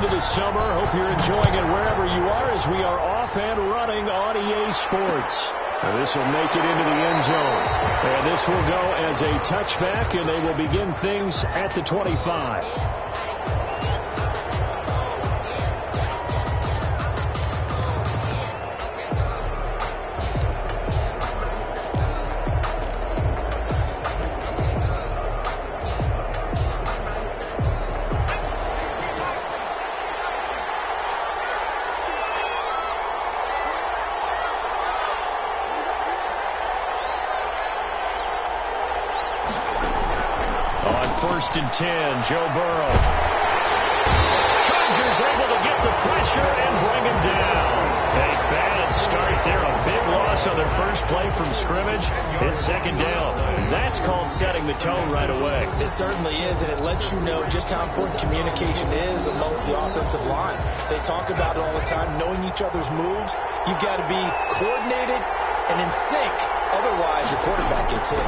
into the summer. Hope you're enjoying it wherever you are as we are off and running on EA Sports. This will make it into the end zone. And this will go as a touchback, and they will begin things at the 25. First and 10, Joe Burrow. Chargers able to get the pressure and bring him down. A bad start there, a big loss on their first play from scrimmage. It's second down. That's called setting the tone right away. It certainly is, and it lets you know just how important communication is amongst the offensive line. They talk about it all the time, knowing each other's moves. You've got to be coordinated and in sync. Otherwise, your quarterback gets hit.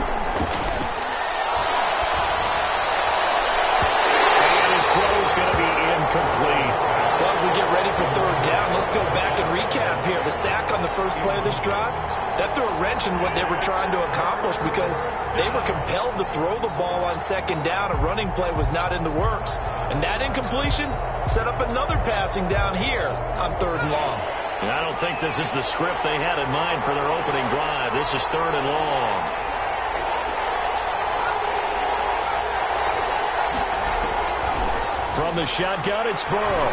Going to be incomplete. Well, as we get ready for third down, let's go back and recap here. The sack on the first play of this drive, that threw a wrench in what they were trying to accomplish because they were compelled to throw the ball on second down. A running play was not in the works. And that incompletion set up another passing down here on third and long. And I don't think this is the script they had in mind for their opening drive. This is third and long. From the shotgun, it's Burrow.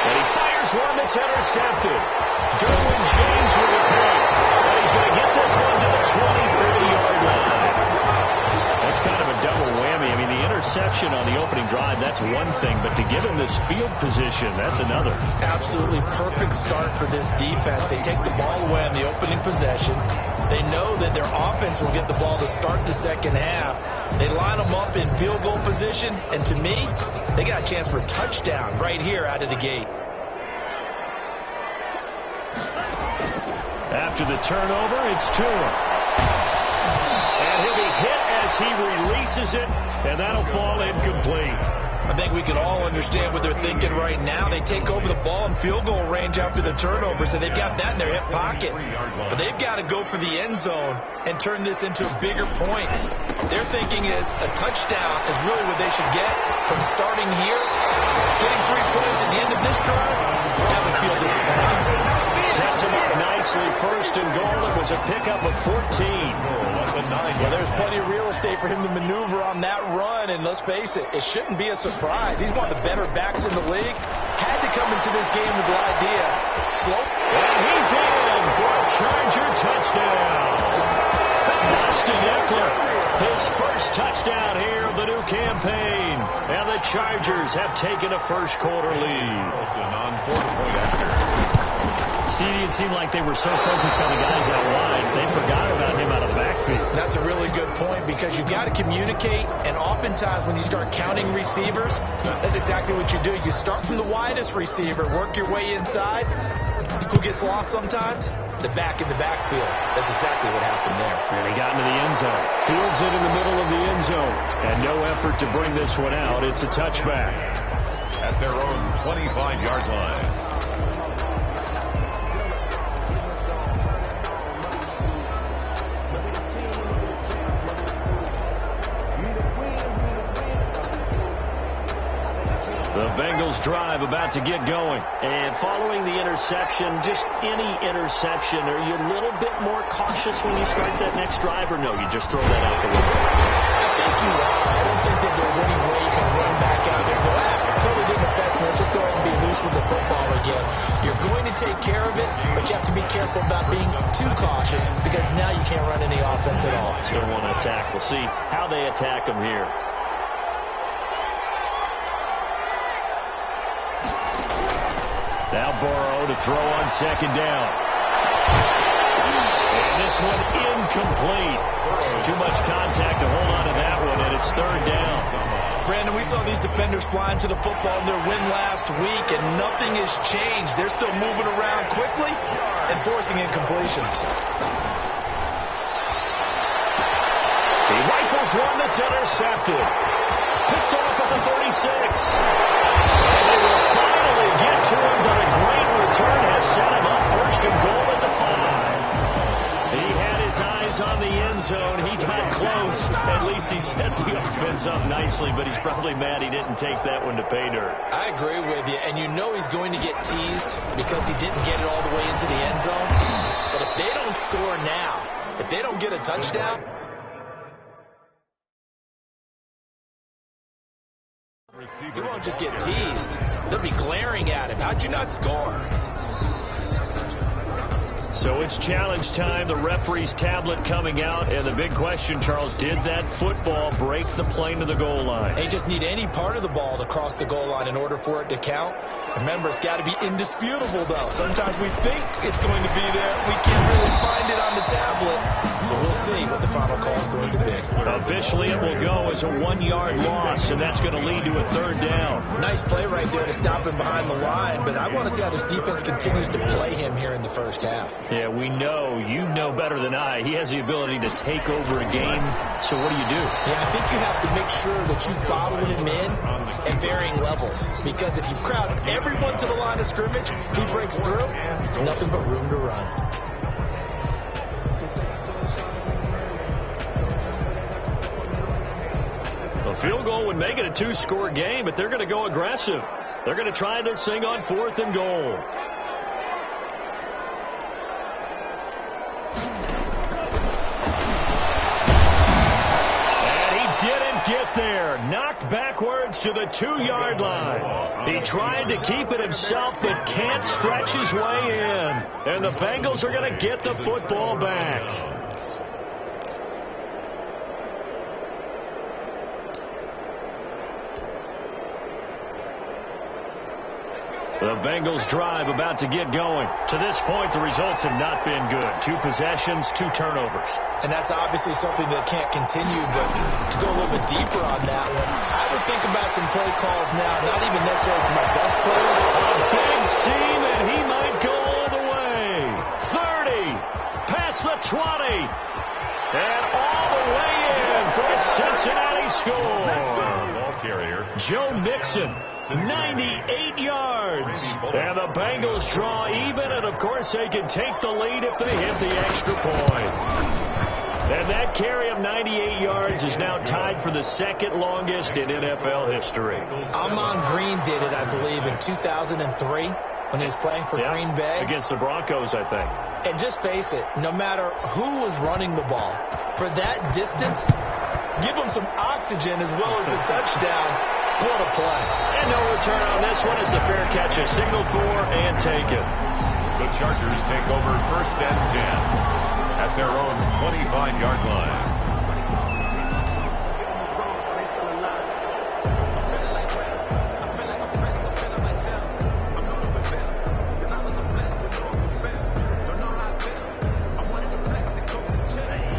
And he fires one that's intercepted. Derwin James with a pick. And he's going to get this one to the 23-yard line. That's kind of a double whammy. I mean, the interception on the opening drive, that's one thing. But to give him this field position, that's another. Absolutely perfect start for this defense. They take the ball away on the opening possession. They know that their offense will get the ball to start the second half. They line them up in field goal position, and to me, they got a chance for a touchdown right here out of the gate. After the turnover, it's Tua. And he'll be hit as he releases it, and that'll fall incomplete. I think we can all understand what they're thinking right now. They take over the ball in field goal range after the turnover, so they've got that in their hip pocket. But they've got to go for the end zone and turn this into bigger points. Their thinking is a touchdown is really what they should get from starting here. Getting 3 points at the end of this drive, that would feel disappointing. Sets him up nicely. First and goal. It was a pickup of 14. Well, there's plenty of real estate for him to maneuver on that run, and let's face it, it shouldn't be a surprise. He's one of the better backs in the league. Had to come into this game with the idea. Slow. And he's in for a Charger touchdown. Austin Eckler, his first touchdown here of the new campaign. And the Chargers have taken a first quarter lead. See, it seemed like they were so focused on the guys out wide, they forgot about him out of the backfield. That's a really good point because you've got to communicate, and oftentimes when you start counting receivers, that's exactly what you do. You start from the widest receiver, work your way inside. Who gets lost sometimes? The back in the backfield. That's exactly what happened there. And he got into the end zone. Fields it in the middle of the end zone. And no effort to bring this one out. It's a touchback. At their own 25-yard line. The Bengals drive about to get going. And following the interception, just any interception, are you a little bit more cautious when you start that next drive, or no, you just throw that out the window? I think you are. I don't think that there's any way you can run back out there and go, totally didn't affect me. Let's just go ahead and be loose with the football again. You're going to take care of it, but you have to be careful about being too cautious because now you can't run any offense at all. Still want to attack. We'll see how they attack them here. Now Burrow to throw on second down. And this one incomplete. Too much contact to hold on to that one, and it's third down. Brandon, we saw these defenders flying to the football in their win last week, and nothing has changed. They're still moving around quickly and forcing incompletions. He rifles one that's intercepted. Picked off at the 36. eyes on the end zone. He got close. At least he set the offense up nicely, but he's probably mad he didn't take that one to pay dirt. I agree with you, and you know he's going to get teased because he didn't get it all the way into the end zone. But if they don't score now, if they don't get a touchdown, you won't just get teased. They'll be glaring at him. How'd you not score? So it's challenge time. The referee's tablet coming out. And the big question, Charles, did that football break the plane to the goal line? They just need any part of the ball to cross the goal line in order for it to count. Remember, it's got to be indisputable, though. Sometimes we think it's going to be there. We can't really find it on the tablet. So we'll see what the final call is going to be. Officially, it will go as a 1-yard loss, and that's going to lead to a 3rd down. Nice play right there to stop him behind the line, but I want to see how this defense continues to play him here in the first half. Yeah, we know, you know better than I, he has the ability to take over a game. So what do you do? Yeah, I think you have to make sure that you bottle him in at varying levels, because if you crowd everyone to the line of scrimmage, he breaks through, there's nothing but room to run. A field goal would make it a 2-score game, but they're going to go aggressive. They're going to try this thing on 4th and goal. Get there, knocked backwards to the 2-yard line. He tried to keep it himself, but can't stretch his way in. And the Bengals are going to get the football back. The Bengals drive about to get going. To this point, the results have not been good. 2 possessions, 2 turnovers. And that's obviously something that can't continue, but to go a little bit deeper on that one, I would think about some play calls now, not even necessarily to my best player. A big seam, and he might go all the way. 30, past the 20, and all the way in for a Cincinnati score. Ball carrier Joe Mixon. 98 yards. And the Bengals draw even, and of course they can take the lead if they hit the extra point. And that carry of 98 yards is now tied for the 2nd longest in NFL history. Amon Green did it, I believe, in 2003 when he was playing for Green Bay. Against the Broncos, I think. And just face it, no matter who was running the ball, for that distance, give them some oxygen as well as the touchdown. What a play. And no return on this one as the fair catch is signaled for and taken. The Chargers take over 1st and 10 at their own 25-yard line.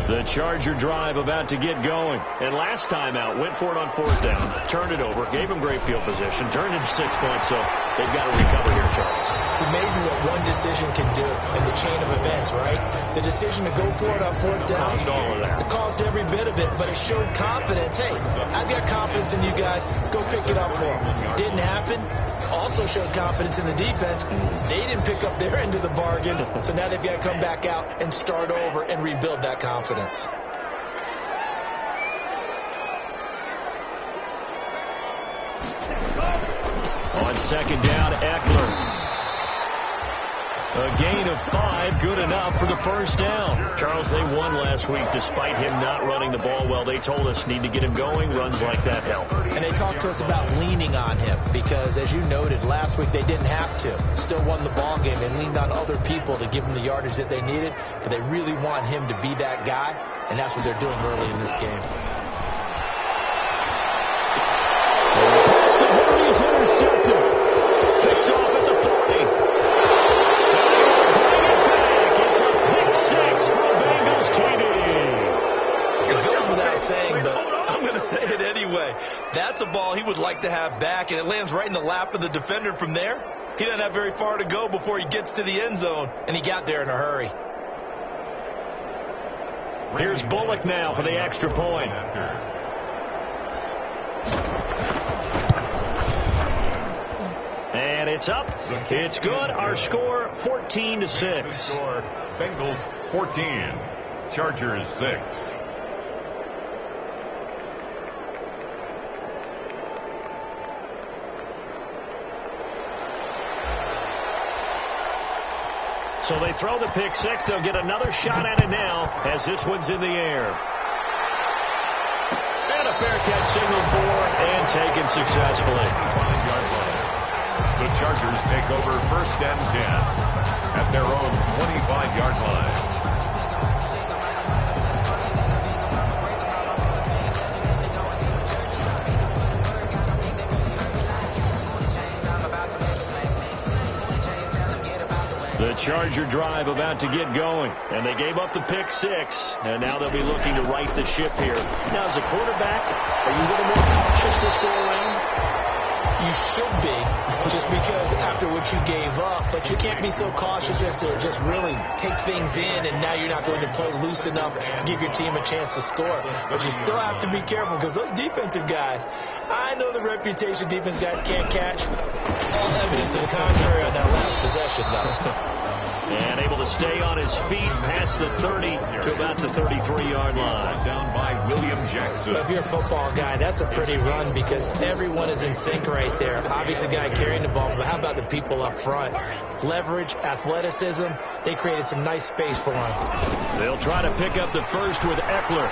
The Charger drive about to get going. And last time out, went for it on 4th down, turned it over, gave them great field position, turned it 6 points, so they've got to recover here, Charles. It's amazing what one decision can do in the chain of events, right? The decision to go for it on 4th down, Caused all of that. It caused every bit of it, but it showed confidence. Hey, I've got confidence in you guys. Go pick it up for them. Didn't happen. Also showed confidence in the defense. They didn't pick up their end of the bargain, so now they've got to come back out and start over and rebuild that confidence. On 2nd down, Eckler. A gain of 5, good enough for the 1st down. Charles, they won last week despite him not running the ball well. They told us need to get him going. Runs like that help. And they talked to us about leaning on him because, as you noted, last week they didn't have to. Still won the ball game. They leaned on other people to give them the yardage that they needed, but they really want him to be that guy, and that's what they're doing early in this game. Pass to Henry's intercepted. Picked off at the 40. Saying, but I'm going to say it anyway. That's a ball he would like to have back, and it lands right in the lap of the defender from there. He doesn't have very far to go before he gets to the end zone, and he got there in a hurry. Here's Bullock now for the extra point. And it's up. It's good. Our score 14-6. Bengals 14. Chargers 6. So they throw the pick six. They'll get another shot at it now as this one's in the air. And a fair catch signaled for and taken successfully. The Chargers take over 1st and 10 at their own 25-yard line. The Charger drive about to get going, and they gave up the pick six, and now they'll be looking to right the ship here. Now, as a quarterback, are you a little more cautious this go around? You should be, just because after what you gave up, but you can't be so cautious as to just really take things in, and now you're not going to play loose enough to give your team a chance to score. But you still have to be careful, because those defensive guys, I know the reputation defense guys can't catch. All evidence to the contrary on that last possession, though. And able to stay on his feet past the 30 to about the 33-yard line. Down by William Jackson. If you're a football guy, that's a pretty run because everyone is in sync right there. Obviously, the guy carrying the ball, but how about the people up front? Leverage, athleticism, they created some nice space for him. They'll try to pick up the first with Eckler.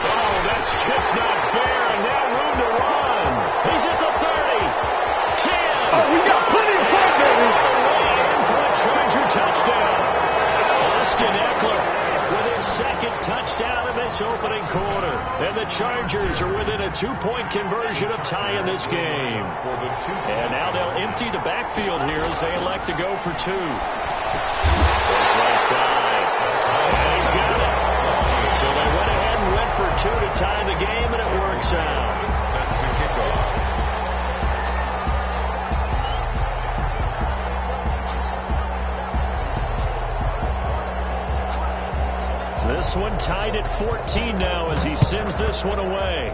Oh, that's just not fair, and now room to run. He's at the 30, 10. Oh, we got plenty of fun, baby. Charger touchdown. Austin Eckler with his second touchdown in this opening quarter. And the Chargers are within a 2-point conversion of tying this game. And now they'll empty the backfield here as they elect to go for two. Goes right side. And he's got it. So they went ahead and went for two to tie the game, and it works out. Set to kick off. This one tied at 14 now as he sends this one away.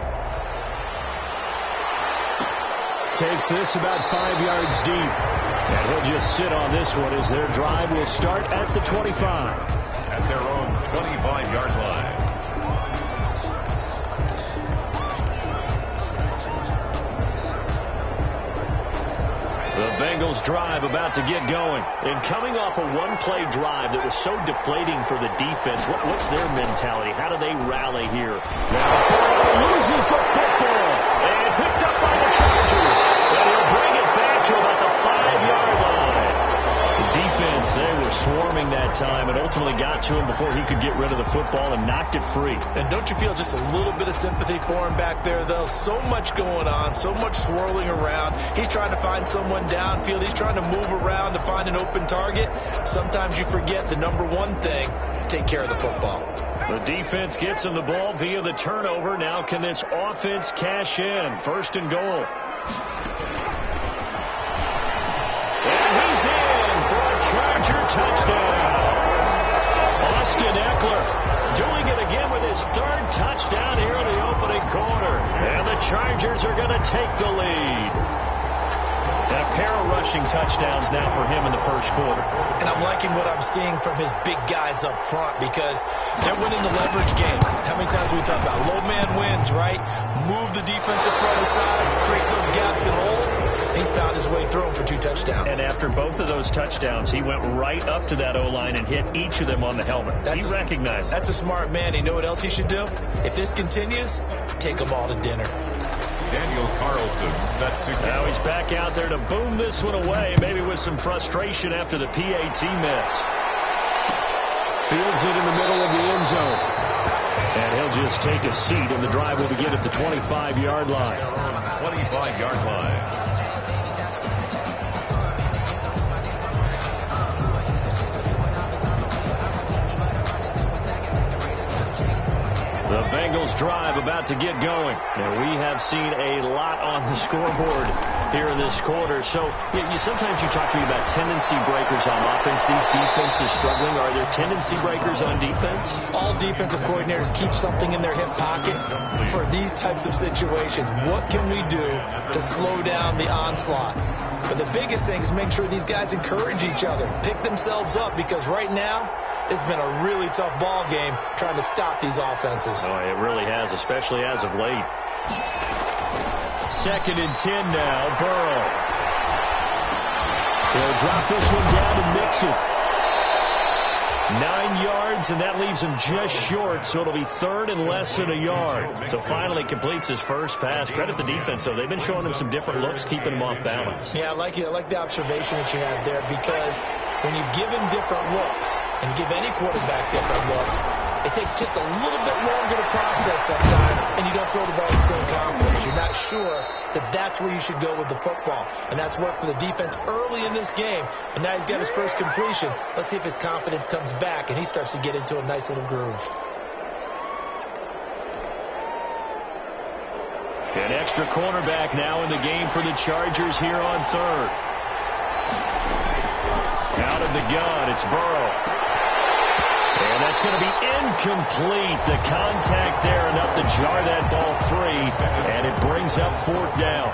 Takes this about 5 yards deep. And he'll just sit on this one as their drive will start at the 25. At their own 25-yard line. The Bengals drive about to get going. And coming off a one-play drive that was so deflating for the defense, what's their mentality? How do they rally here? Now, loses the football. And picked up by the Chargers. And he'll bring it back to about the 5-yard line. The defense, they were swarming that time and ultimately got to him before he could get rid of the football and knocked it free. And don't you feel just a little bit of sympathy for him back there, though? So much going on, so much swirling around. He's trying to find someone downfield. He's trying to move around to find an open target. Sometimes you forget the number one thing, take care of the football. The defense gets him the ball via the turnover. Now can this offense cash in? 1st and goal. And he's in for a Charger touchdown. Austin Eckler doing it again with his 3rd touchdown here in the opening quarter. And the Chargers are going to take the lead. And a pair of rushing touchdowns now for him in the 1st quarter. And I'm liking what I'm seeing from his big guys up front because they're winning the leverage game. How many times we talk about low man wins, right? Move the defensive front aside, create those gaps and holes. He's found his way through them for 2 touchdowns. And after both of those touchdowns, he went right up to that O-line and hit each of them on the helmet. He recognized it. That's a smart man. You know what else he should do? If this continues, take them all to dinner. Daniel Carlson set to go. Now he's back out there to boom this one away, maybe with some frustration after the PAT miss. Fields it in the middle of the end zone. And he'll just take a seat, and the drive will begin at the 25-yard line. 25-yard line. The Bengals drive about to get going. Now, we have seen a lot on the scoreboard here in this quarter. So sometimes you talk to me about tendency breakers on offense. These defenses struggling. Are there tendency breakers on defense? All defensive coordinators keep something in their hip pocket for these types of situations. What can we do to slow down the onslaught? But the biggest thing is make sure these guys encourage each other, pick themselves up, because right now it's been a really tough ball game trying to stop these offenses. Oh, it really has, especially as of late. 2nd and 10 now, Burrow. He'll drop this one down and mix it. 9 yards, and that leaves him just short, so it'll be 3rd and less than a yard. So finally completes his first pass. Credit the defense, though. They've been showing him some different looks, keeping him off balance. Yeah, I like the observation that you had there, because when you give him different looks and give any quarterback different looks, it takes just a little bit longer to process sometimes, and you don't throw the ball with the same confidence. You're not sure that that's where you should go with the football. And that's worked for the defense early in this game. And now he's got his first completion. Let's see if his confidence comes back and he starts to get into a nice little groove. An extra cornerback now in the game for the Chargers here on 3rd. Out of the gun, it's Burrow. And that's going to be incomplete. The contact there enough to jar that ball free, and it brings up 4th down.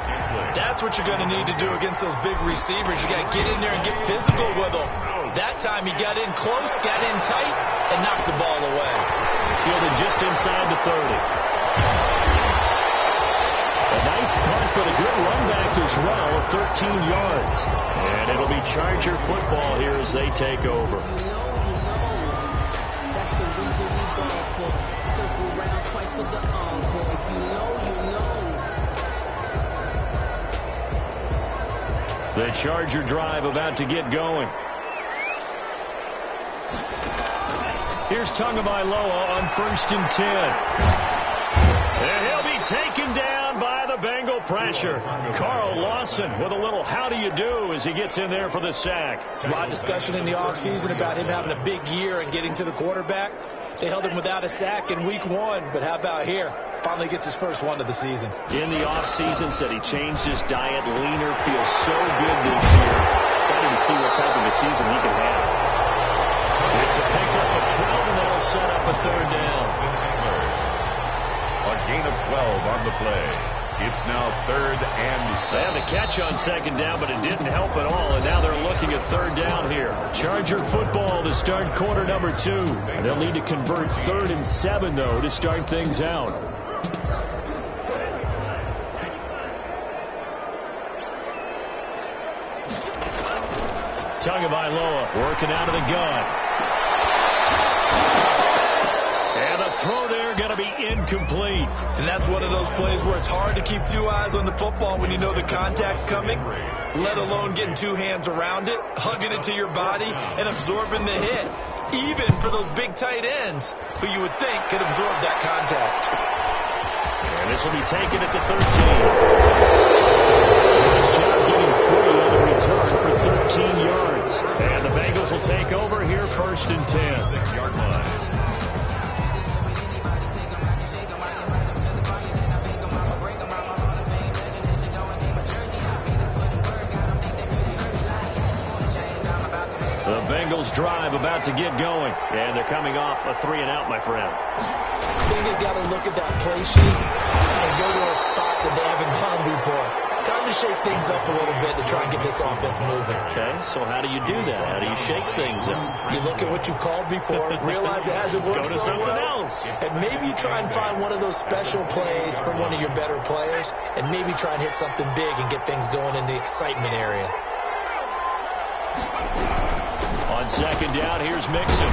That's what you're going to need to do against those big receivers. You got to get in there and get physical with them. That time he got in close, got in tight, and knocked the ball away. Fielded just inside the 30. A nice punt, but a good run back as well, 13 yards. And it'll be Charger football here as they take over. The Charger drive about to get going. Here's Tagovailoa on 1st and 10. And he'll be taken down by the Bengal pressure. Carl Lawson with a little how do you do as he gets in there for the sack. There's a lot of discussion in the offseason about him having a big year and getting to the quarterback. They held him without a sack in week 1, but how about here? Finally gets his first one of the season. In the offseason, said he changed his diet, leaner, feels so good this year. Excited to see what type of a season he can have. It's a pickup of 12, and that'll set up a 3rd down. A gain of 12 on the play. It's now 3rd and 7. They had the catch on 2nd down, but it didn't help at all, and now they're looking at 3rd down here. Charger football to start quarter number 2. They'll need to convert 3rd and 7, though, to start things out. Tagovailoa working out of the gun. And the throw there going to be incomplete. And that's one of those plays where it's hard to keep 2 eyes on the football when you know the contact's coming, let alone getting 2 hands around it, hugging it to your body, and absorbing the hit. Even for those big tight ends who you would think could absorb that contact. And this will be taken at the 13. Nice job getting free on the return for 13 yards. And the Bengals will take over here 1st and 10. 6-yard line. The Bengals drive about to get going. And they're coming off a 3-and-out, my friend. I think they've got to look at that play sheet and go to a spot that they haven't gone before. Time to shake things up a little bit to try and get this offense moving. Okay, so how do you do that? How do you shake things up? You look at what you've called before, realize it hasn't worked Go to so something well, else. and maybe try and find one of those special plays from one of your better players, and maybe try and hit something big and get things going in the excitement area. On 2nd down, here's Mixon.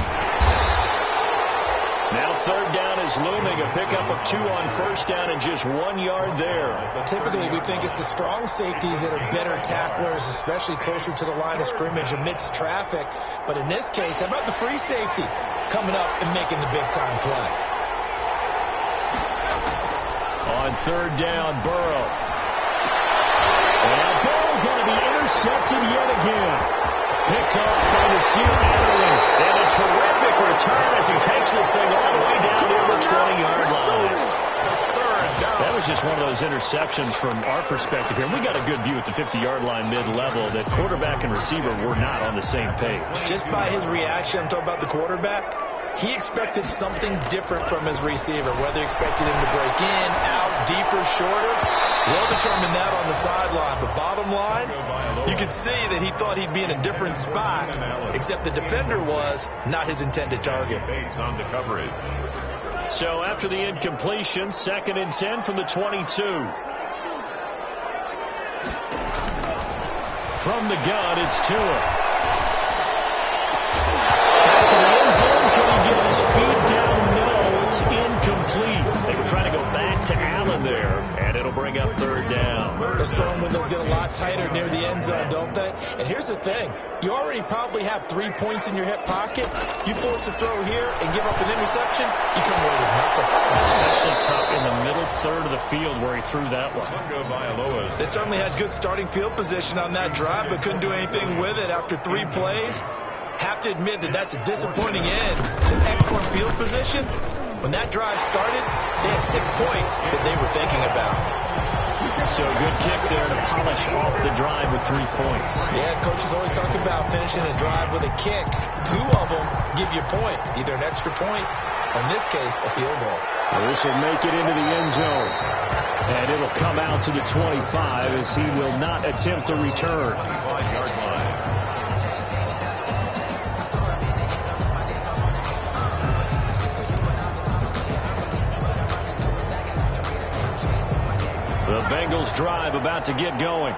Now 3rd down is looming. A pickup of 2 on 1st down and just 1 yard there. Typically, we think it's the strong safeties that are better tacklers, especially closer to the line of scrimmage amidst traffic. But in this case, how about the free safety coming up and making the big-time play? On 3rd down, Burrow. And Burrow going to be intercepted yet again. Picked off by the Adderley. And a terrific return as he takes this thing all the way down near the 20-yard line. was just one of those interceptions from our perspective here. We got a good view at the 50-yard line mid-level that quarterback and receiver were not on the same page. Just by his reaction, I'm talking about the quarterback, he expected something different from his receiver, whether he expected him to break in, out, deeper, shorter. They'll determine that on the sideline. But bottom line, you could see that he thought he'd be in a different spot, except the defender was not his intended target. On the coverage. So after the incompletion, 2nd and 10 from the 22. From the gun, it's Tua. Back in the end zone, can he get his feet down? No, it's incomplete. They were trying to go back to Allen there, and it'll bring up 3rd down. Those throwing windows get a lot tighter near the end zone, don't they? And here's the thing. You already probably have 3 points in your hip pocket. You force a throw here and give up an interception, you come away with nothing. Especially tough in the middle third of the field where he threw that one. They certainly had good starting field position on that drive, but couldn't do anything with it after 3 plays. Have to admit that that's a disappointing end to excellent field position. When that drive started, they had 6 points that they were thinking about. So a good kick there to polish off the drive with 3 points. Yeah, coaches always talk about finishing a drive with a kick. 2 of them give you points, either an extra point, or in this case, a field goal. Well, this will make it into the end zone. And it'll come out to the 25 as he will not attempt to return. 25-yard line. The Bengals drive about to get going.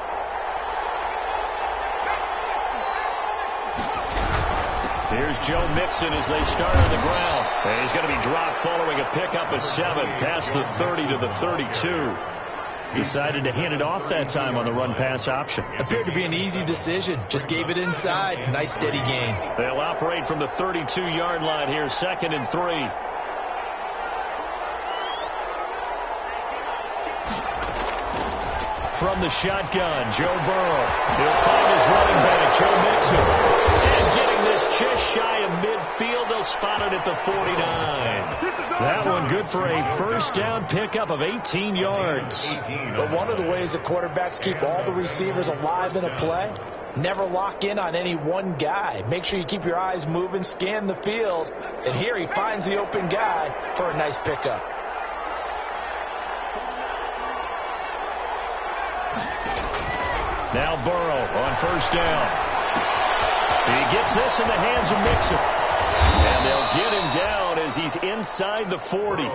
Here's Joe Mixon as they start on the ground. And he's going to be dropped following a pickup of 7 past the 30 to the 32. Decided to hand it off that time on the run-pass option. Appeared to be an easy decision. Just gave it inside. Nice steady gain. They'll operate from the 32-yard line here, 2nd and 3. From the shotgun, Joe Burrow. He'll find his running back, Joe Mixon. And getting this just shy of midfield, they'll spot it at the 49. That one good for a first down pickup of 18 yards. But one of the ways that quarterbacks keep all the receivers alive in a play, never lock in on any one guy. Make sure you keep your eyes moving, scan the field. And here he finds the open guy for a nice pickup. Now Burrow on first down. He gets this in the hands of Mixon. And they'll get him down as he's inside the 40.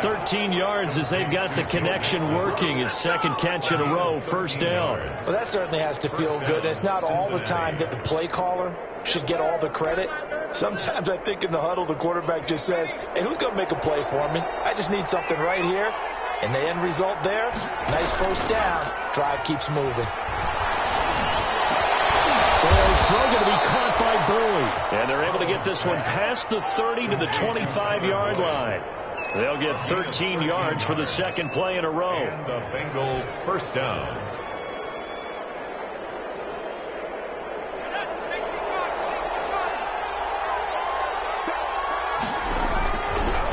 13 yards as they've got the connection working. His 2nd catch in a row, first down. Well, that certainly has to feel good. It's not all the time that the play caller should get all the credit. Sometimes I think in the huddle the quarterback just says, hey, who's going to make a play for me? I just need something right here. And the end result there, nice first down. Drive keeps moving. Throw going to be caught by Burley. And they're able to get this one past the 30 to the 25-yard line. They'll get 13 yards for the 2nd play in a row. And the Bengal first down.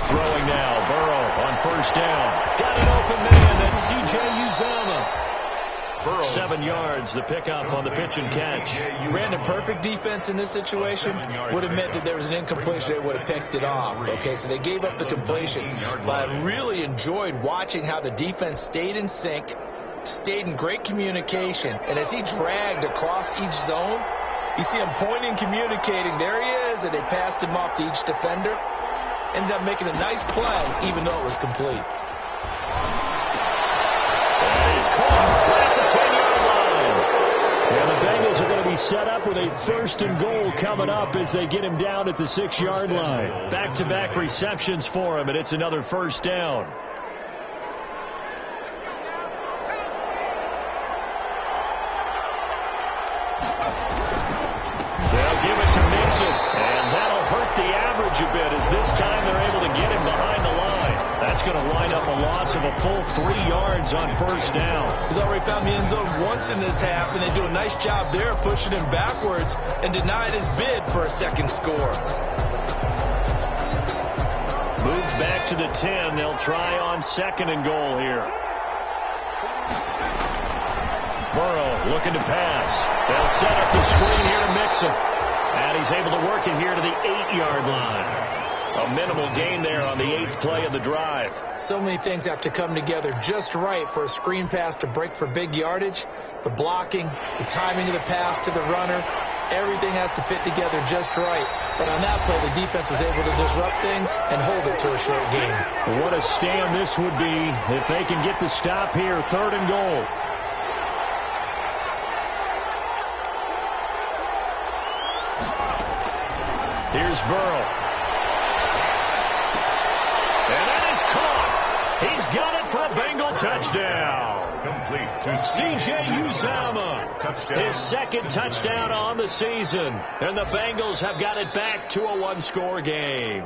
Throwing now, Burrow on first down. Got an open man, that's C.J. Uzomah. 7 yards, the pickup on the pitch and catch. Ran a perfect defense in this situation. Would have meant that there was an incompletion. They would have picked it off. Okay, so they gave up the completion. But I really enjoyed watching how the defense stayed in sync, stayed in great communication. And as he dragged across each zone, you see him pointing, communicating. There he is, and they passed him off to each defender. Ended up making a nice play, even though it was complete. That is caught at the 10-yard line. And the Bengals are going to be set up with a 1st and goal coming up as they get him down at the 6-yard line. Back-to-back receptions for him, and it's another first down. They'll give it to Mixon, and that'll hurt the average a bit as this time they're able to get him behind the line. That's going to wind up a loss of a full 3 yards on first down. He's already found the end zone once in this half, and they do a nice job there pushing him backwards and denied his bid for a 2nd score. Moved back to the 10. They'll try on 2nd and goal here. Looking to pass. They'll set up the screen here to mix him. And he's able to work it here to the 8-yard line. A minimal gain there on the 8th play of the drive. So many things have to come together just right for a screen pass to break for big yardage. The blocking, the timing of the pass to the runner, everything has to fit together just right. But on that play, the defense was able to disrupt things and hold it to a short gain. What a stand this would be if they can get the stop here, 3rd and goal. Here's Burrow. And that is caught. He's got it for a Bengal touchdown. Complete to C.J. Uzomah. Touchdown. His 2nd touchdown on the season. And the Bengals have got it back to a 1-score game.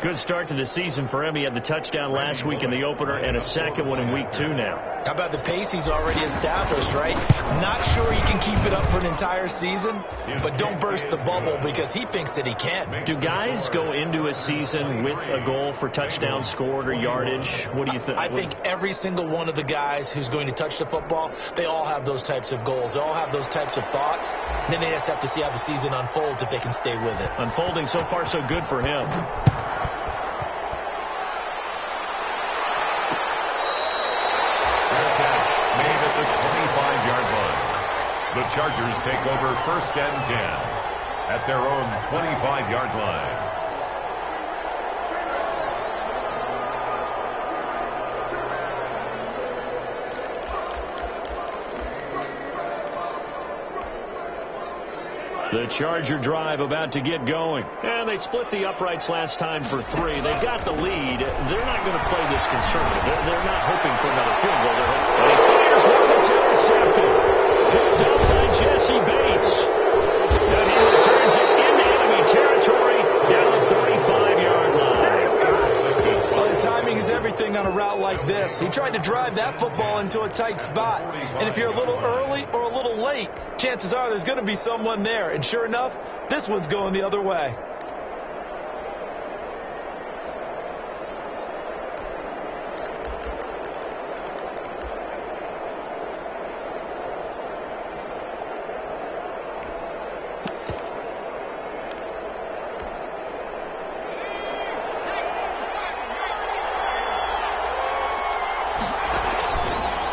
Good start to the season for him. He had the touchdown last week in the opener and a 2nd one in week 2 now. How about the pace he's already established, right? Not sure he can keep it up for an entire season, but don't burst the bubble because he thinks that he can. Do guys go into a season with a goal for touchdown scored or yardage? What do you think? I think every single one of the guys who's going to touch the football, they all have those types of goals. They all have those types of thoughts. And then they just have to see how the season unfolds if they can stay with it. Unfolding so far so good for him. The Chargers take over 1st and 10 at their own 25-yard line. The Charger drive about to get going. And they split the uprights last time for 3. They've got the lead. They're not going to play this conservative. They're not hoping for another field goal. And he fires one that's intercepted. Picked up by Jesse Bates. And he returns it into enemy territory down the 45-yard line. Well, the timing is everything on a route like this. He tried to drive that football into a tight spot. And if you're a little early or a little late, chances are there's going to be someone there. And sure enough, this one's going the other way.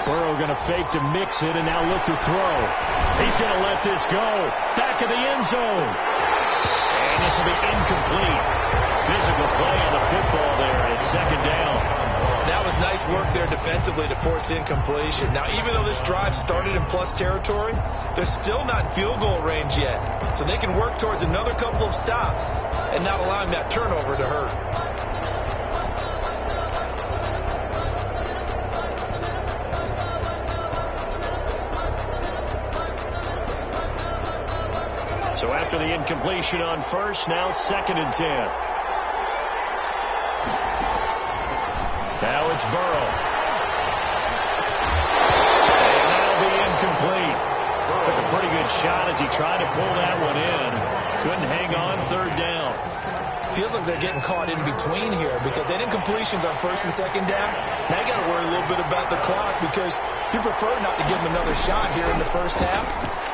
Burrow going to fake to mix it and now look to throw. He's going to let this go. Back of the end zone. And this will be incomplete. Physical play on the football there. It's 2nd down. That was nice work there defensively to force incompletion. Now, even though this drive started in plus territory, they're still not field goal range yet. So they can work towards another couple of stops and not allowing that turnover to hurt. So after the incompletion on 1st, now 2nd and 10. Now it's Burrow. And that'll be incomplete. Took a pretty good shot as he tried to pull that one in. Couldn't hang on 3rd down. Feels like they're getting caught in between here because they had incompletions on 1st and 2nd down. Now you got to worry a little bit about the clock because you prefer not to give them another shot here in the 1st half.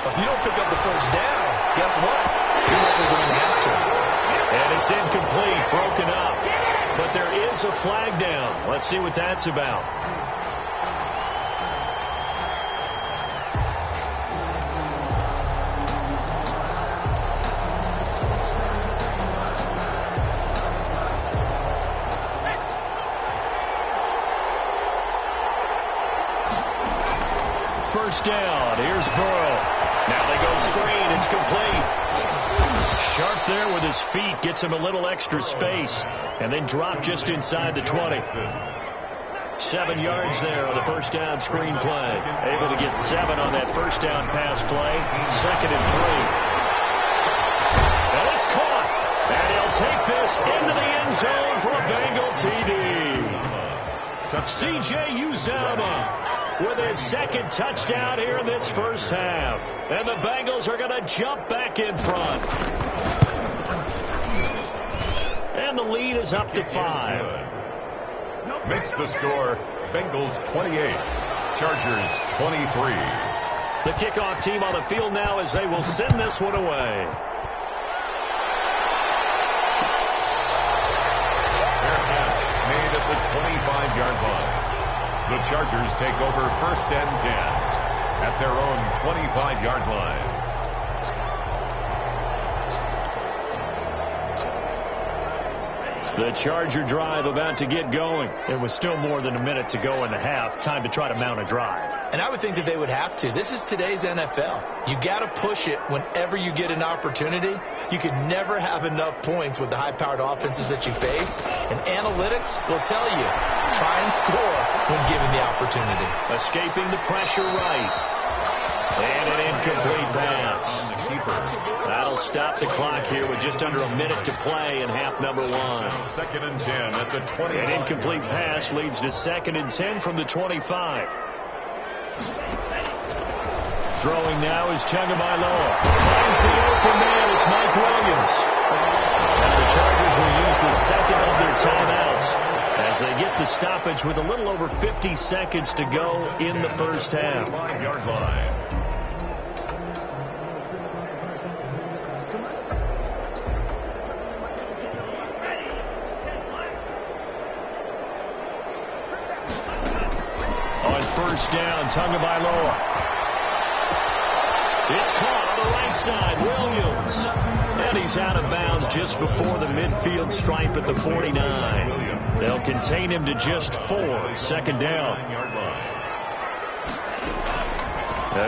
But if you don't pick up the 1st down, guess what? You're likely going to have to. And it's incomplete, broken up. But there is a flag down. Let's see what that's about. First down. Here's Burrow. Now they go screen. It's complete. Sharp there with his feet. Gets him a little extra space. And then drop just inside the 20. 7 yards there on the first down screen play. Able to get 7 on that first down pass play. 2nd and 3. And it's caught. And he'll take this into the end zone for a Bengal TD. C.J. Uzomah with his 2nd touchdown here in this 1st half. And the Bengals are going to jump back in front. And the lead is up to 5. Makes the score Bengals 28, Chargers 23. The kickoff team on the field now as they will send this one away. Fair catch made at the 25-yard line. The Chargers take over 1st and 10 at their own 25-yard line. The Charger drive about to get going. It was still more than a minute to go in the half. Time to try to mount a drive. And I would think that they would have to. This is today's NFL. You got to push it whenever you get an opportunity. You can never have enough points with the high-powered offenses that you face. And analytics will tell you, try and score when given the opportunity. Escaping the pressure right. And an incomplete pass. That'll stop the clock here with just under a minute to play in half number 1. 2nd and 10 at the 20. An incomplete pass leads to 2nd and 10 from the 25. Throwing now is Tagovailoa. Finds the open man. It's Mike Williams. Now the Chargers will use the second of their timeouts as they get the stoppage with a little over 50 seconds to go in the first half. 5-yard line. On first down, Tagovailoa. It's caught on the right side. Williams. And he's out of bounds just before the midfield stripe at the 49. They'll contain him to just 4. 2nd down.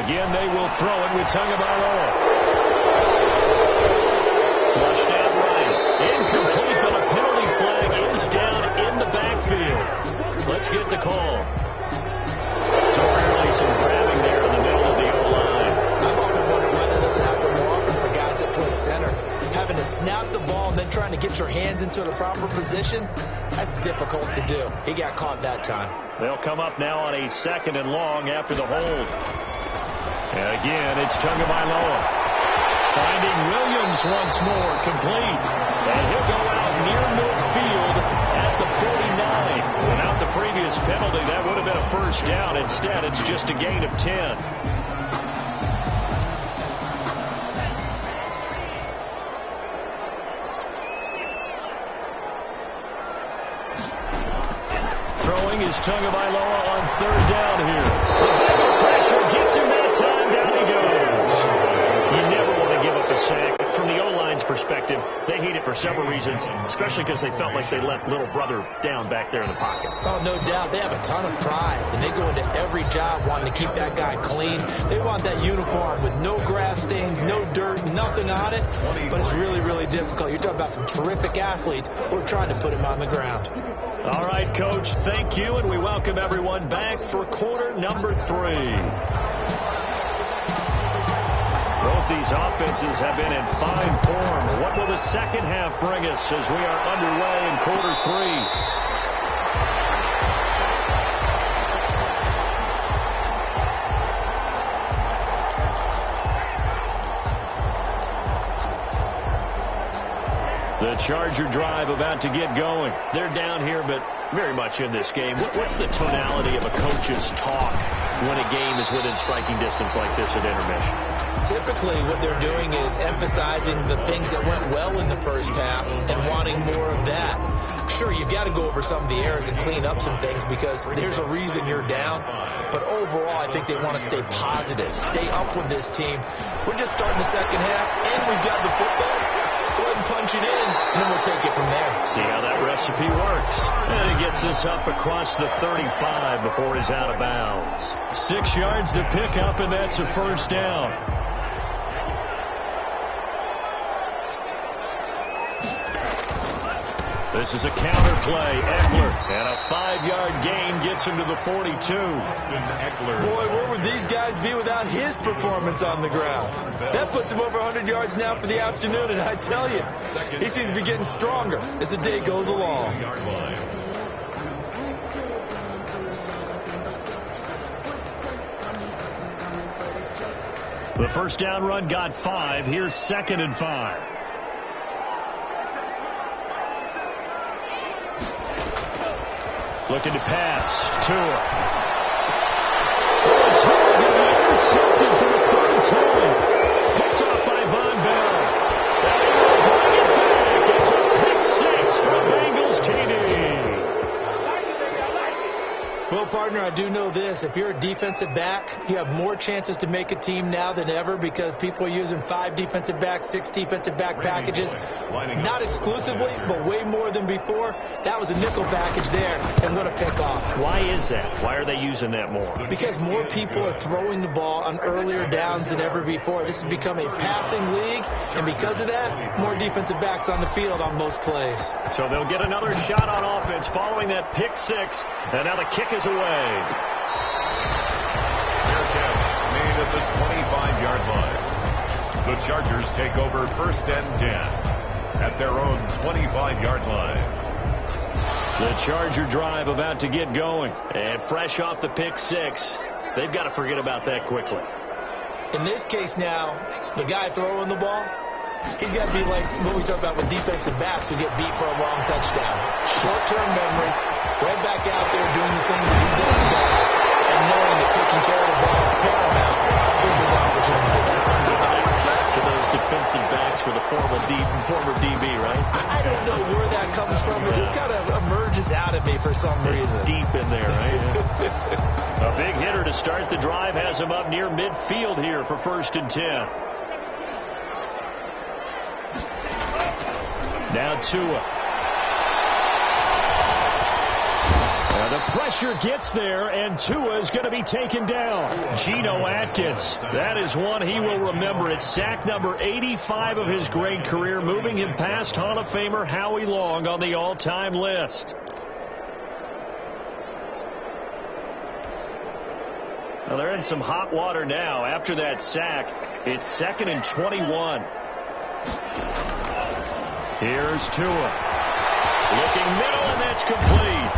Again, they will throw it with Tagovailoa. Flushed out right. Incomplete, but a penalty flag is down in the backfield. Let's get the call. So apparently some grabbing there in the middle of the O-line. I've often wondered why that doesn't happen more often for guys that play center. Having to snap the ball and then trying to get your hands into the proper position, that's difficult to do. He got caught that time. They'll come up now on a 2nd and long after the hold. And again, it's Tagovailoa. Finding Williams once more, complete. And he'll go out near midfield at the 49. Without the previous penalty, that would have been a first down. Instead, it's just a gain of 10. Throwing is Tagovailoa on 3rd down here. The pressure gets him that time. Down he goes. You never want to give up a sack. From the O-line's perspective, they hate it for several reasons, especially because they felt like they left little brother down back there in the pocket. Oh, no doubt. They have a ton of pride, and they go into every job wanting to keep that guy clean. They want that uniform with no grass stains, no dirt, nothing on it, but it's really, really difficult. You're talking about some terrific athletes. We're trying to put him on the ground. All right, Coach, thank you, and we welcome everyone back for quarter number 3. Both these offenses have been in fine form. What will the second half bring us as we are underway in quarter 3? The Charger drive about to get going. They're down here, but very much in this game. What's the tonality of a coach's talk when a game is within striking distance like this at intermission? Typically, what they're doing is emphasizing the things that went well in the first half and wanting more of that. Sure, you've got to go over some of the errors and clean up some things because there's a reason you're down. But overall, I think they want to stay positive, stay up with this team. We're just starting the second half, and we've got the football. Let's go ahead and punch it in, and then we'll take it from there. See how that recipe works. And it gets us up across the 35 before he's out of bounds. 6 yards to pick up, and that's a first down. This is a counter play. Eckler, and a 5-yard gain gets him to the 42. Boy, where would these guys be without his performance on the ground? That puts him over 100 yards now for the afternoon, and I tell you, he seems to be getting stronger as the day goes along. The first down run got 5. Here's 2nd and 5. Looking to pass. Tua. Oh, Tua intercepted for Listen, if you're a defensive back, you have more chances to make a team now than ever because people are using 5 defensive backs, 6 defensive back packages. Not exclusively, but way more than before. That was a nickel package there, and what a pickoff. Why is that? Why are they using that more? Because more people are throwing the ball on earlier downs than ever before. This has become a passing league, and because of that, more defensive backs on the field on most plays. So they'll get another shot on offense following that pick 6, and now the kick is away. Fair catch made at the 25-yard line. The Chargers take over first and 10 at their own 25-yard line. The Charger drive about to get going, and fresh off the pick 6, they've got to forget about that quickly. In this case now, the guy throwing the ball, he's got to be like what we talk about with defensive backs who get beat for a long touchdown. Short-term memory, right back out there doing the things that he does best, and knowing that taking care of the ball is paramount. Here's his opportunity. To those defensive backs for the former DB, right? I don't know where that comes from. It just kind of emerges out of me for some reason. It's deep in there, right? A big hitter to start the drive has him up near midfield here for first and 10. Now Tua. The pressure gets there, and Tua is going to be taken down. Geno Atkins, that is one he will remember. It's sack number 85 of his great career, moving him past Hall of Famer Howie Long on the all-time list. Well, they're in some hot water now. After that sack, it's 2nd and 21. Here's Tua. Looking middle, and that's complete.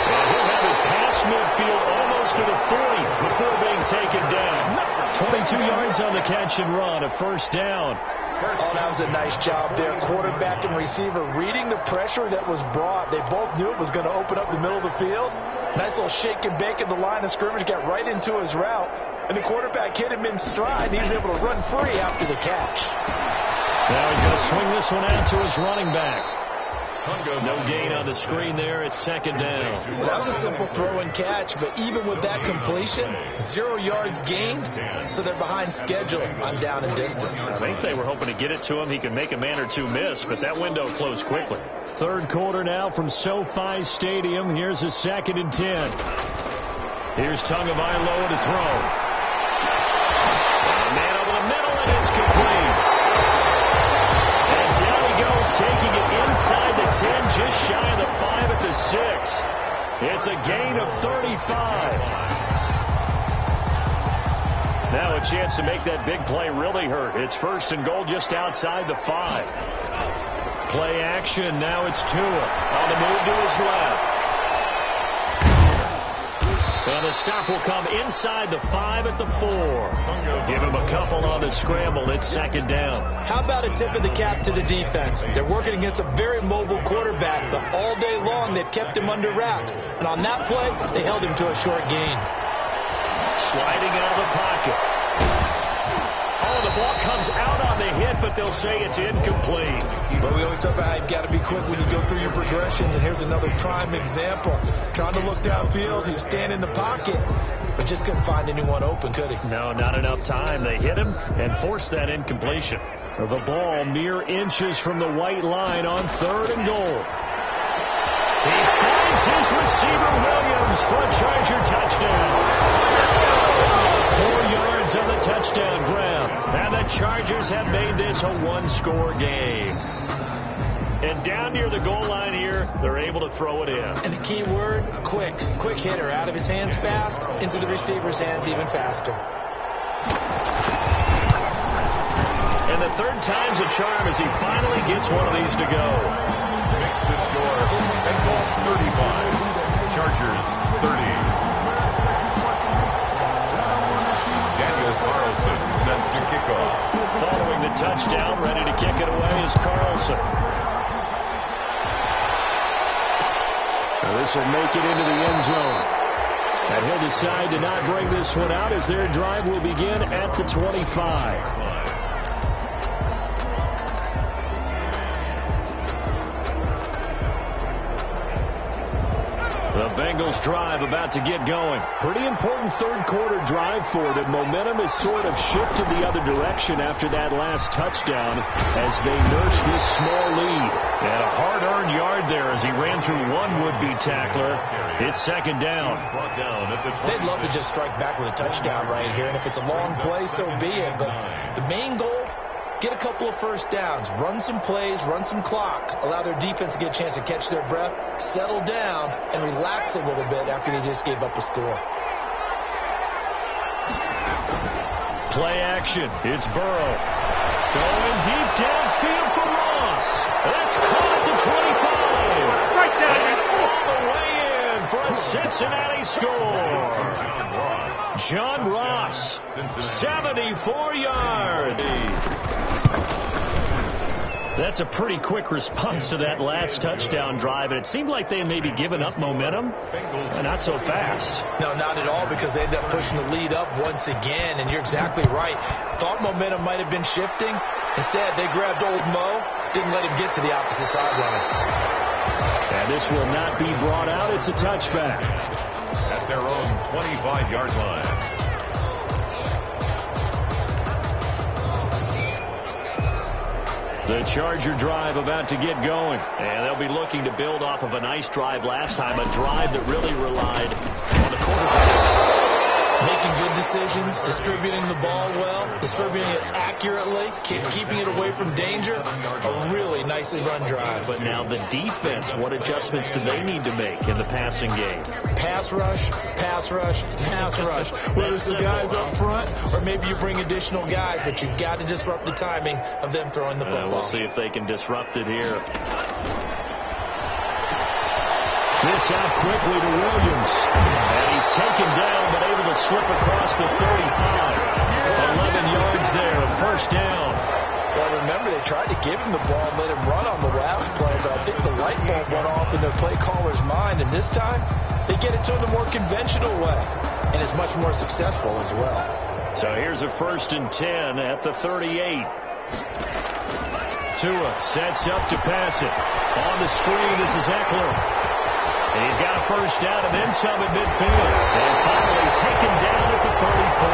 And he'll have it past midfield almost to the 40 before being taken down. 22 yards on the catch and run, a first down. Oh, that was a nice job there. Quarterback and receiver reading the pressure that was brought. They both knew it was going to open up the middle of the field. Nice little shake and bake in the line of scrimmage, got right into his route. And the quarterback hit him in stride, and he was able to run free after the catch. Now he's going to swing this one out to his running back. No gain on the screen there. It's 2nd down. Well, that was a simple throw and catch, but even with that completion, 0 yards gained, so they're behind schedule on down and distance. I think they were hoping to get it to him. He could make a man or two miss, but that window closed quickly. Third quarter now from SoFi Stadium. Here's a 2nd and 10. Here's Tagovailoa to throw. A man over the middle, and it's complete. And down he goes, taking it inside the 10, just shy of the 5 at the 6. It's a gain of 35. Now a chance to make that big play really hurt. It's 1st and goal just outside the 5. Play action. Now it's Tua on the move to his left. And the stop will come inside the 5 at the 4. Give him a couple on the scramble. It's 2nd down. How about a tip of the cap to the defense? They're working against a very mobile quarterback, but all day long they've kept him under wraps. And on that play, they held him to a short gain. Sliding out of the pocket. Oh, the ball comes out on the hit, but they'll say it's incomplete. But we always talk about how you've got to be quick when you go through your progressions, and here's another prime example. Trying to look downfield, he was standing in the pocket, but just couldn't find anyone open, could he? No, not enough time. They hit him and forced that incompletion. The ball mere inches from the white line on 3rd and goal. He finds his receiver, Williams, for a Charger touchdown. 4 yards on the touchdown grab. And the Chargers have made this a one-score game. And down near the goal line here, they're able to throw it in. And the key word, quick. Quick hitter. Out of his hands fast, into the receiver's hands even faster. And the third time's a charm as he finally gets one of these to go. Makes the score. Bengals 35. Chargers 30. Daniel Carlson set to kick off. Following the touchdown, ready to kick it away is Carlson. Now this will make it into the end zone. And he'll decide to not bring this one out as their drive will begin at the 25. The Bengals Bengals drive about to get going. Pretty important third-quarter drive for them. Momentum has sort of shifted the other direction after that last touchdown as they nurse this small lead. And a hard-earned yard there as he ran through one would-be tackler. It's second down. They'd love to just strike back with a touchdown right here, and if it's a long play, so be it. But the main goal, get a couple of first downs, run some plays, run some clock, allow their defense to get a chance to catch their breath, settle down, and relax a little bit after they just gave up a score. Play action. It's Burrow. Going deep downfield for Ross. That's caught at the 25. Right there. And all the way in for a Cincinnati score. John Ross, 74 yards. That's a pretty quick response to that last touchdown drive, and it seemed like they had maybe given up momentum. Not so fast. No, not at all, because they ended up pushing the lead up once again, and you're exactly right. Thought momentum might have been shifting. Instead, they grabbed old Mo, didn't let him get to the opposite sideline. And this will not be brought out. It's a touchback. At their own 25-yard line. The Charger drive about to get going. And they'll be looking to build off of a nice drive last time, a drive that really relied on the quarterback. Making good decisions, distributing the ball well, distributing it accurately, keeping it away from danger. A really nicely run drive. But now the defense, what adjustments do they need to make in the passing game? Pass rush, pass rush, pass rush. Whether it's the guys up front or maybe you bring additional guys, but you've got to disrupt the timing of them throwing the football. We'll see if they can disrupt it here. This out quickly to Williams. And he's taken down, but able to slip across the 35. 11 yards there, a first down. Well, remember, they tried to give him the ball and let him run on the last play, but I think the light bulb went off in their play caller's mind, and this time they get it to him the more conventional way, and it's much more successful as well. So here's a 1st and 10 at the 38. Tua sets up to pass it. On the screen, this is Eckler. And he's got a first down and then some at midfield. And finally taken down at the 34.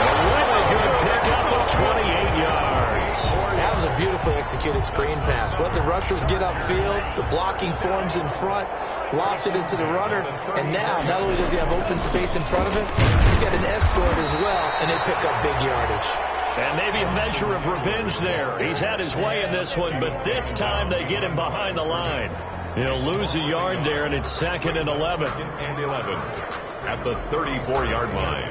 A really good pickup of 28 yards. That was a beautifully executed screen pass. Let the rushers get upfield. The blocking forms in front. Lofted it to the runner. And now, not only does he have open space in front of him, he's got an escort as well. And they pick up big yardage. And maybe a measure of revenge there. He's had his way in this one, but this time they get him behind the line. He'll lose a yard there, and it's 2nd and 11. 2nd and 11 at the 34-yard line.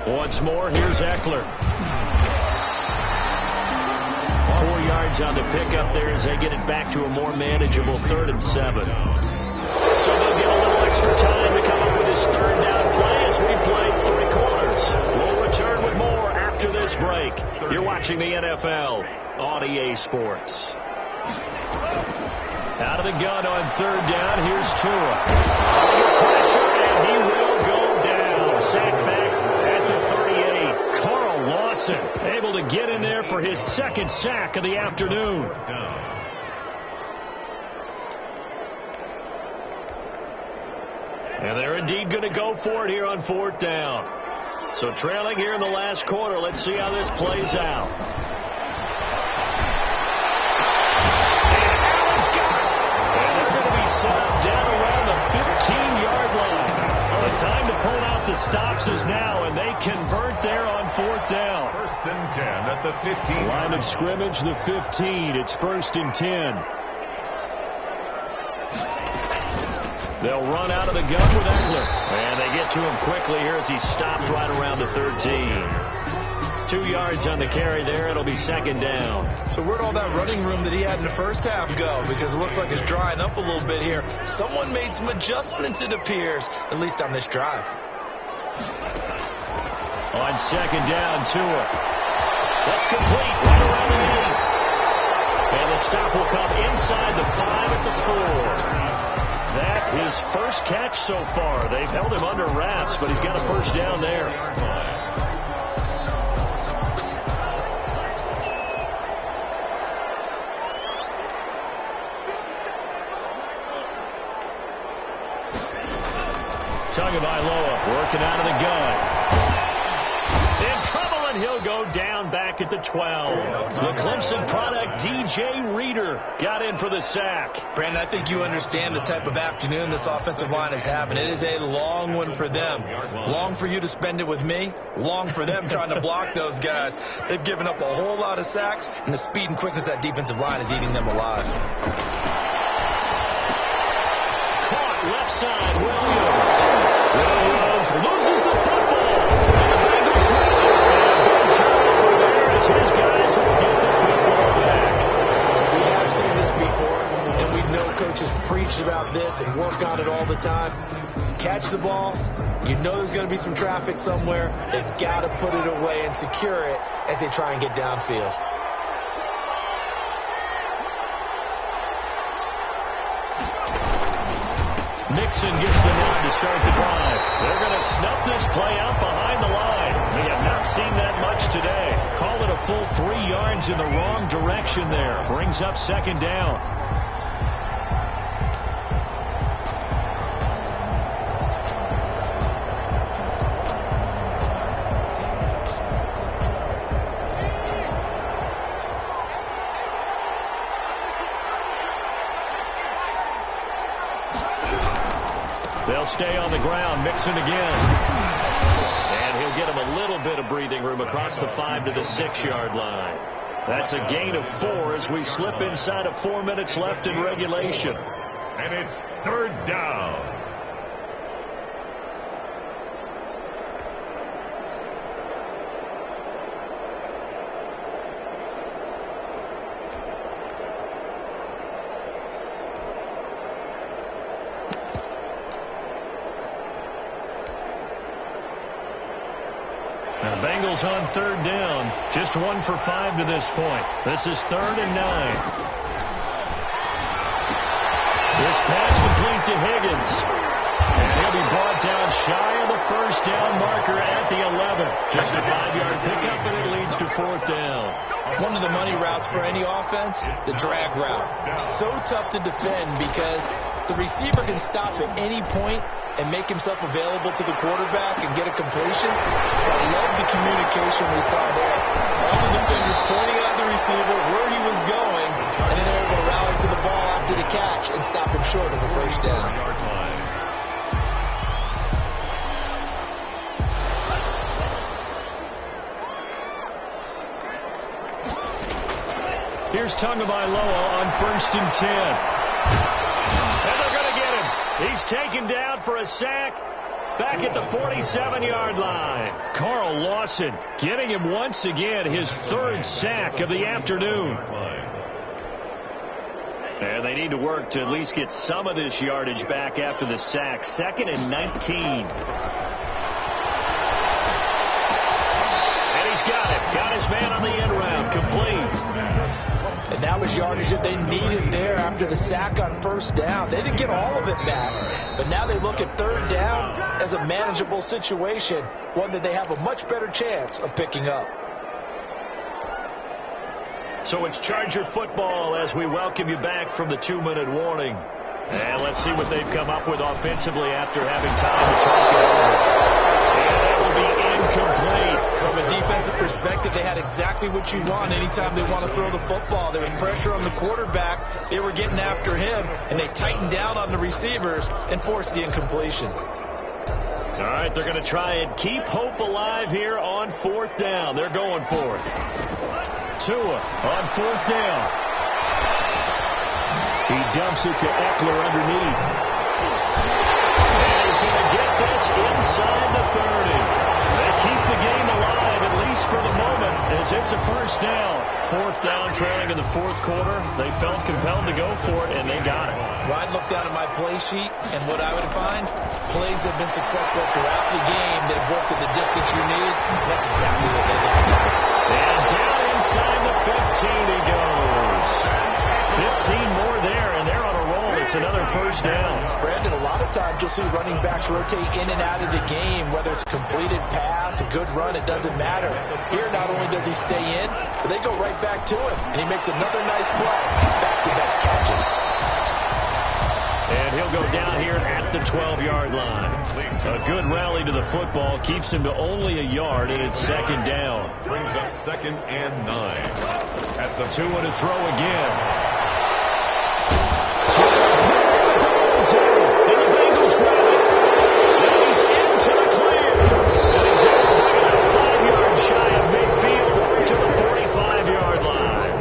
Once more, here's Eckler. 4 yards on the pickup there as they get it back to a more manageable 3rd and 7. So they'll get a little extra time to come up with his 3rd down play as we played 3 quarters. We'll return with more after this break. You're watching the NFL on EA Sports. Out of the gun on 3rd down, here's Tua. Under pressure, and he will go down. Sack back at the 38. Carl Lawson able to get in there for his 2nd sack of the afternoon. And they're indeed going to go for it here on 4th down. So trailing here in the last quarter. Let's see how this plays out. Set up down around the 15-yard line. The time to pull out the stops is now, and they convert there on 4th down. 1st and 10 at the 15. Line of scrimmage, the 15. It's 1st and 10. They'll run out of the gun with Eckler. And they get to him quickly here as he stops right around the 13. lost 2 yards on the carry there. It'll be second down. So where'd all that running room that he had in the first half go? Because it looks like it's drying up a little bit here. Someone made some adjustments, it appears, at least on this drive. On second down, Tua. That's complete right around the 8. And the stop will come inside the 5 at the 4. That his first catch so far. They've held him under wraps, but he's got a first down there. Tagovailoa working out of the gun. In trouble, and he'll go down back at the 12. The Clemson product, DJ Reader, got in for the sack. Brandon, I think you understand the type of afternoon this offensive line is having. It is a long one for them. Long for you to spend it with me. Long for them trying to block those guys. They've given up a whole lot of sacks, and the speed and quickness of that defensive line is eating them alive. Caught left side, Williams. Williams loses the football. His guys will get the football back. We have seen this before, and we know coaches preach about this and work on it all the time. Catch the ball. You know there's going to be some traffic somewhere. They've got to put it away and secure it as they try and get downfield. Mixon gets the nod to start the drive. They're going to snuff this play out behind the line. We have not seen that much today. Call it a full 3 yards in the wrong direction there. Brings up second down. They'll stay on the ground. Mixon again. And he'll get him a little bit of breathing room across the 5 to the 6-yard line. That's a gain of 4 as we slip inside of 4 minutes left in regulation. And it's third down. Bengals on third down. Just 1 for 5 to this point. This is 3rd and 9. This pass complete to Higgins. And he'll be brought down shy of the first down marker at the 11. Just a 5-yard pickup, and it leads to 4th down. One of the money routes for any offense, the drag route. So tough to defend because the receiver can stop at any point and make himself available to the quarterback and get a completion. But I love the communication we saw there. All the defenders pointing at the receiver where he was going, and then they're able to rally to the ball after the catch and stop him short of the first down. Here's Tagovailoa on 1st and 10. And they're going to get him. He's taken down for a sack back at the 47-yard line. Carl Lawson getting him once again, his 3rd sack of the afternoon. And they need to work to at least get some of this yardage back after the sack. 2nd and 19. And he's got it. Got his man on the end round. Complete. And that was yardage that they needed there after the sack on 1st down. They didn't get all of it back, but now they look at 3rd down as a manageable situation, one that they have a much better chance of picking up. So it's Charger football as we welcome you back from the 2-minute warning. And let's see what they've come up with offensively after having time to talk it over. And that will be incomplete. From a defensive perspective, they had exactly what you want anytime they want to throw the football. There was pressure on the quarterback. They were getting after him, and they tightened down on the receivers and forced the incompletion. All right, they're going to try and keep hope alive here on 4th down. They're going for it. Tua on 4th down. He dumps it to Eckler underneath. And he's going to get this inside the 30. They keep the game alive, at least for the moment. does. It's a first down. Fourth down, trailing in the fourth quarter. They felt compelled to go for it, and they got it. Well, I'd look down at my play sheet, and what I would find, plays have been successful throughout the game. They've worked at the distance you need. That's exactly what they did. And down inside the 15 he goes. 15 more there, and they're on a roll. It's another first down. Brandon, a lot of times you'll see running backs rotate in and out of the game, whether it's a completed pass, a good run, it doesn't matter. Here, not only does he stay in, but they go right back to him, and he makes another nice play. Back-to-back catches. And he'll go down here at the 12-yard line. A good rally to the football keeps him to only a yard, and it's second down. Brings up 2nd and 9. At the 2 and a throw again. And the Bengals grab it. And he's into the clear. And he's able to bring it up 5 yards shy of midfield to the 45-yard line.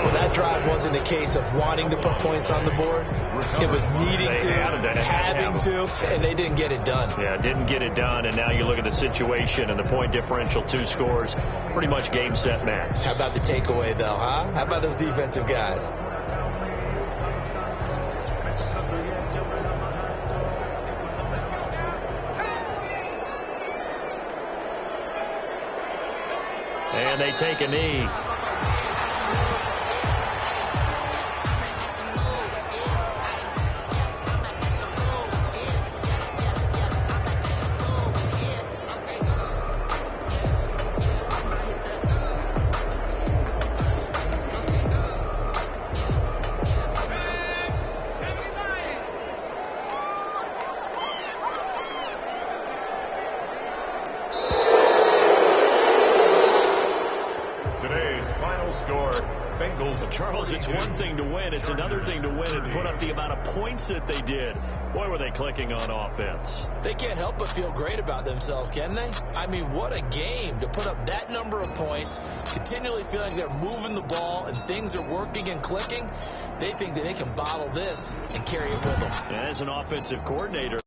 Well, that drive wasn't a case of wanting to put points on the board. It was needing to, having to, and they didn't get it done. Yeah, didn't get it done, and now you look at the situation and the point differential, 2 scores, pretty much game, set, match. How about the takeaway, though, huh? How about those defensive guys? And they take a knee. Charles, it's one thing to win. It's another thing to win and put up the amount of points that they did. Boy, were they clicking on offense. They can't help but feel great about themselves, can they? I mean, what a game to put up that number of points, continually feeling they're moving the ball and things are working and clicking. They think that they can bottle this and carry it with them. And as an offensive coordinator,